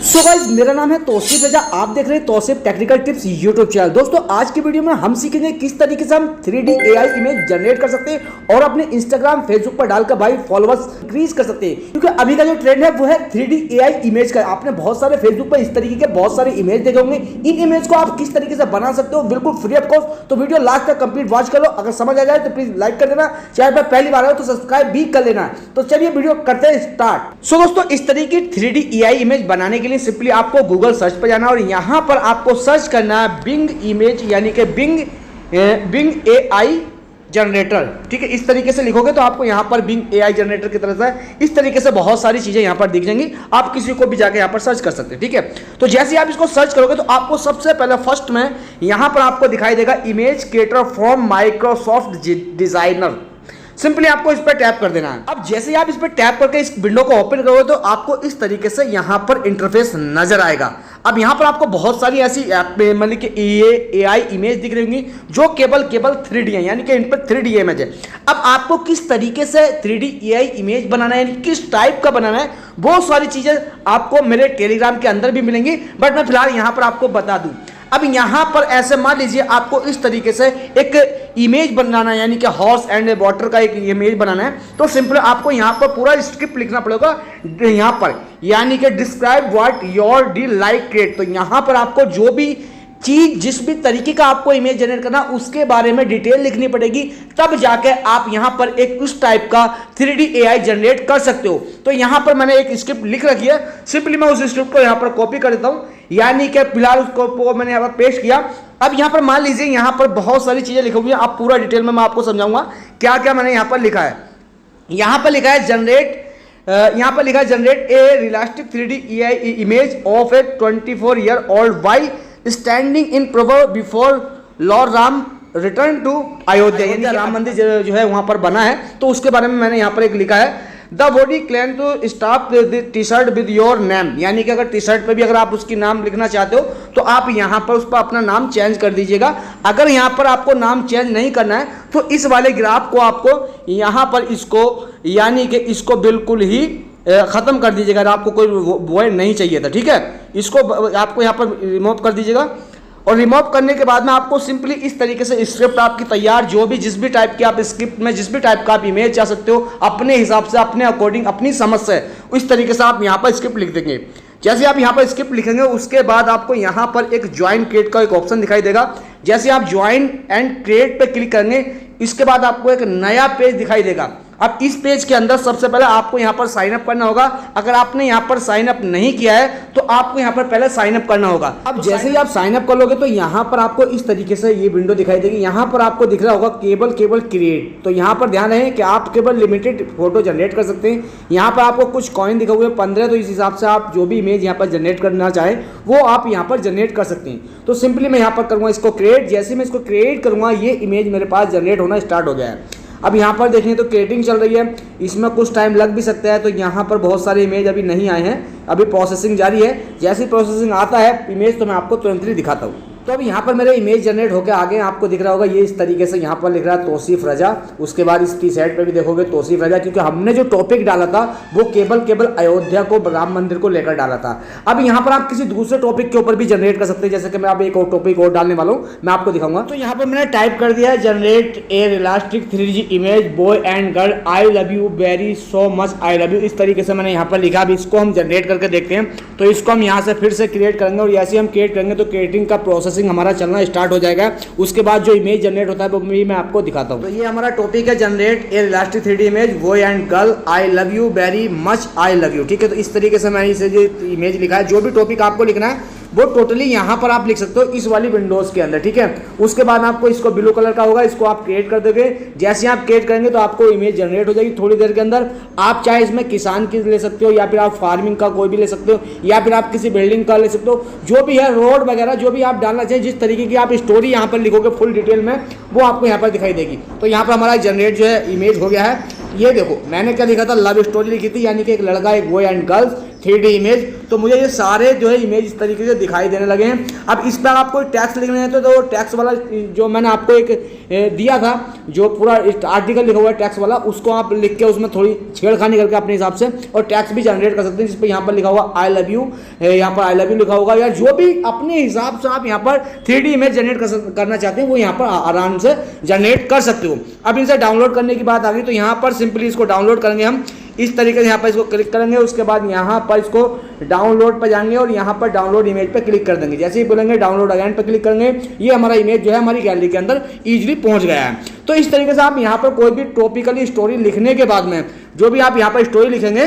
So guys, मेरा नाम है तौसीफ रजा। आप देख रहे हैं Tauseef technical tips YouTube channel. दोस्तों, आज की वीडियो में हम सीखेंगे किस तरीके से हम 3D AI इमेज जनरेट कर सकते हैं और अपने इंस्टाग्राम फेसबुक पर डालकर भाई फॉलोअर्स इंक्रीज कर सकते हैं। क्योंकि अभी का जो ट्रेंड है वो है 3D AI इमेज का। आपने बहुत सारे फेसबुक पर इस तरीके के बहुत सारे इमेज देखे होंगे। इन इमेज को आप किस तरीके से बना सकते हो बिल्कुल फ्री ऑफ कॉस्ट। तो वीडियो लास्ट तक कंप्लीट वॉच कर लो। अगर समझ आ जाए तो प्लीज लाइक कर देना, चैनल पर पहली बार हो तो सब्सक्राइब भी कर लेना। तो चलिए वीडियो करते हैं स्टार्ट। सो दोस्तों, इस तरीके की 3D AI इमेज बनाने के लिए सिंपली आपको गूगल सर्च पर जाना और यहां पर आपको सर्च करना है बिंग इमेज, यानी कि बिंग AI जनरेटर। ठीक है, इस तरीके से लिखोगे तो आपको यहां पर बिंग AI जनरेटर की तरफ से इस तरीके से बहुत सारी चीजें यहां पर दिख जाएंगी। आप किसी को भी जाकर यहां पर सर्च कर सकते हैं। ठीक है, तो जैसे आप इसको सर्च करोगे तो आपको सबसे पहले फर्स्ट में यहां पर आपको दिखाई देगा image creator from Microsoft designer. Simply आपको इस पर टैप कर देना है। अब जैसे ही आप इस पर टैप करके इस विंडो को ओपन करोगे तो आपको इस तरीके से यहां पर इंटरफेस नजर आएगा। अब यहां पर आपको बहुत सारी ऐसी मतलब कि AI इमेज दिख रही होंगी जो केवल 3D है, यानी कि इन पर 3D इमेज है। अब आपको किस तरीके से 3D AI इमेज बनाना है, यानी किस टाइप का बनाना है, बहुत सारी चीजें आपको मेरे टेलीग्राम के अंदर भी मिलेंगी, बट मैं फिलहाल यहां पर आपको बता दूं। अब यहां पर ऐसे मान लीजिए आपको इस तरीके से एक इमेज बनाना है, यानी कि हॉर्स एंड वाटर का एक इमेज बनाना है। तो सिंपल आपको यहां पर पूरा स्क्रिप्ट लिखना पड़ेगा यहां पर, यानी कि describe what your D like create. तो यहां पर आपको जो भी चीज, जिस भी तरीके का आपको इमेज जनरेट करना उसके बारे में डिटेल लिखनी पड़ेगी, तब जाके आप यहां पर एक उस टाइप का 3D AI जनरेट कर सकते हो। तो यहां पर मैंने एक स्क्रिप्ट लिख रखी है, सिंपली मैं उस स्क्रिप्ट को यहां पर कॉपी कर देता हूं, यानी कि फिलहाल उसको मैंने यहां पर पेस्ट किया। अब यहां पर मान लीजिए यहां पर बहुत सारी चीजें लिखी हुई है, आप पूरा डिटेल में मैं आपको समझाऊंगा क्या क्या मैंने यहां पर लिखा है। यहां पर लिखा है generate a realistic 3D AI image of a 24-year-old boy standing in Prabhu before Lord Ram return to Ayodhya, यानी राम मंदिर जो है वहां पर बना है। तो उसके बारे में मैंने यहां पर एक लिखा है, the body clan to staff T shirt with your name, यानी कि अगर टी शर्ट पे भी अगर आप उसकी नाम लिखना चाहते हो तो आप यहां पर उस पर अपना नाम चेंज कर दीजिएगा। अगर यहां पर आपको नाम चेंज नहीं करना है तो इस वाले ग्राफ को आपको यहां पर इसको, यानी कि इसको बिल्कुल ही खत्म कर दीजिएगा। अगर आपको कोई वॉइड नहीं चाहिए था, ठीक है, इसको आपको यहाँ पर रिमूव कर दीजिएगा। और रिमूव करने के बाद में आपको सिंपली इस तरीके से स्क्रिप्ट आपकी तैयार, जो भी जिस भी टाइप की आप स्क्रिप्ट में जिस भी टाइप का आप इमेज चाह सकते हो अपने हिसाब से, अपने अकॉर्डिंग, अपनी समझ से, उस तरीके से आप यहाँ पर स्क्रिप्ट लिख देंगे। जैसे आप यहाँ पर स्क्रिप्ट लिखेंगे उसके बाद आपको यहाँ पर एक ज्वाइन क्रिएट का एक ऑप्शन दिखाई देगा। जैसे आप ज्वाइन एंड क्रिएट पे क्लिक करेंगे इसके बाद आपको एक नया पेज दिखाई देगा। अब इस पेज के अंदर सबसे पहले आपको यहाँ पर साइन अप करना होगा। अगर आपने यहाँ पर साइन अप नहीं किया है तो आपको यहाँ पर पहले साइन अप करना होगा। अब जैसे ही आप साइन अप कर लोगे तो यहाँ पर आपको इस तरीके से ये विंडो दिखाई देगी। यहाँ पर आपको दिख रहा होगा केवल क्रिएट। तो यहाँ पर ध्यान रहे कि आप केवल लिमिटेड फोटो जनरेट कर सकते हैं। यहाँ पर आपको कुछ कॉइन दिखे हुए 15, तो इस हिसाब से आप जो भी इमेज यहाँ पर जनरेट करना चाहे वो आप यहाँ पर जनरेट कर सकते हैं। तो सिंपली मैं यहाँ पर करूँगा इसको क्रिएट। जैसे मैं इसको क्रिएट करूँगा ये इमेज मेरे पास जनरेट होना स्टार्ट हो गया है। अब यहाँ पर देखें तो क्रिएटिंग चल रही है, इसमें कुछ टाइम लग भी सकता है। तो यहाँ पर बहुत सारे इमेज अभी नहीं आए हैं, अभी प्रोसेसिंग जारी है। जैसे ही प्रोसेसिंग आता है इमेज तो मैं आपको तुरंत ही दिखाता हूँ। तो अब यहाँ पर मेरे इमेज जनरेट होकर आगे आपको दिख रहा होगा ये इस तरीके से यहाँ पर लिख रहा है तौसीफ रजा। उसके बाद इस टी शर्ट पे भी देखोगे तौसीफ रजा, क्योंकि हमने जो टॉपिक डाला था वो केवल अयोध्या को, राम मंदिर को लेकर डाला था। अब यहाँ पर आप किसी दूसरे टॉपिक के ऊपर भी जनरेट कर सकते हैं। जैसे कि मैं अब एक और टॉपिक और डालने वाला हूँ, मैं आपको दिखाऊंगा। तो यहाँ पर मैंने टाइप कर दिया है generate a realistic 3D image boy and girl, I love you very so much, I love you. इस तरीके से मैंने यहाँ पर लिखा। अब इसको हम जनरेट करके देखते हैं। तो इसको हम यहाँ से फिर से क्रिएट करेंगे और जैसे हम क्रिएट करेंगे तो क्रिएटिंग का प्रोसेसिंग हमारा चलना स्टार्ट हो जाएगा। उसके बाद जो इमेज जनरेट होता है वो मैं आपको दिखाता हूँ। तो ये हमारा टॉपिक है generate a realistic 3D image boy and girl, I love you very much, I love you. ठीक है, तो इस तरीके से मैंने इसे जो इमेज लिखा है, जो भी टॉपिक आपको लिखना है वो टोटली यहाँ पर आप लिख सकते हो इस वाली विंडोज के अंदर। ठीक है, उसके बाद आपको इसको ब्लू कलर का होगा, इसको आप क्रिएट कर दोगे। जैसे आप क्रिएट करेंगे तो आपको इमेज जनरेट हो जाएगी थोड़ी देर के अंदर। आप चाहे इसमें किसान की ले सकते हो या फिर आप फार्मिंग का कोई भी ले सकते हो या फिर आप किसी बिल्डिंग का ले सकते हो, जो भी है रोड वगैरह जो भी आप डालना चाहिए, जिस तरीके की आप स्टोरी यहाँ पर लिखोगे फुल डिटेल में वो आपको यहाँ पर दिखाई देगी। तो यहाँ पर हमारा जनरेट जो है इमेज हो गया है। ये देखो मैंने क्या लिखा था, लव स्टोरी लिखी थी, यानी कि एक लड़का एक boy and girls 3D image तो मुझे ये सारे जो है इमेज इस तरीके से दिखाई देने लगे हैं। अब इस पर आपको टैक्स लिखने हैं तो टैक्स वाला जो मैंने आपको एक दिया था, जो पूरा आर्टिकल लिखा हुआ है टैक्स वाला, उसको आप लिख के उसमें थोड़ी छेड़खानी करके अपने हिसाब से और टैक्स भी जनरेट कर सकते हैं, जिस पर यहाँ पर लिखा हुआ आई लव यू, यहाँ पर आई लव यू लिखा होगा, या जो भी अपने हिसाब से आप यहाँ पर 3D इमेज जनरेट करना चाहते हैं वो यहाँ पर आराम से जनरेट कर सकते हो। अब इनसे डाउनलोड करने की बात आ गई तो यहाँ पर सिंपली इसको डाउनलोड करेंगे हम इस तरीके से, यहाँ पर इसको क्लिक करेंगे, उसके बाद यहाँ पर इसको डाउनलोड पर जाएंगे और यहाँ पर डाउनलोड इमेज पर क्लिक कर देंगे। जैसे ही बोलेंगे डाउनलोड अगेन पर क्लिक करेंगे, ये हमारा इमेज जो है हमारी गैलरी के अंदर इजीली पहुँच गया है। तो इस तरीके से आप यहाँ पर कोई भी टॉपिकली स्टोरी लिखने के बाद में, जो भी आप यहाँ पर स्टोरी लिखेंगे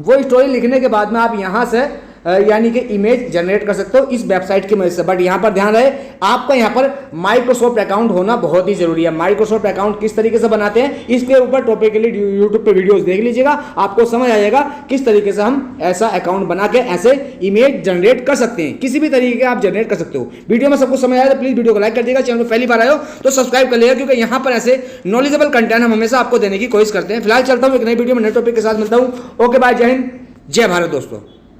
वो स्टोरी लिखने के बाद में आप यहाँ से यानी कि इमेज जनरेट कर सकते हो इस वेबसाइट की मदद से। बट यहाँ पर ध्यान रहे, आपका यहाँ पर माइक्रोसॉफ्ट अकाउंट होना बहुत ही जरूरी है। माइक्रोसॉफ्ट अकाउंट किस तरीके से बनाते हैं इसके ऊपर टॉपिकली यूट्यूब पे वीडियोस देख लीजिएगा, आपको समझ आएगा किस तरीके से हम ऐसा अकाउंट बना के ऐसे इमेज जनरेट कर सकते हैं। किसी भी तरीके आप जनरेट कर सकते हो। वीडियो में सबको समझ आया तो प्लीज वीडियो को लाइक कर दीजिएगा, चैनल पर पहली बार आए हो तो सब्सक्राइब कर लीजिएगा, क्योंकि यहाँ पर ऐसे नॉलेजेबल कंटेंट हम हमेशा आपको देने की कोशिश करते हैं। फिलहाल चलता हूँ एक नई वीडियो में नए टॉपिक के साथ मिलता हूँ। ओके बाय, जय हिंद, जय भारत दोस्तों।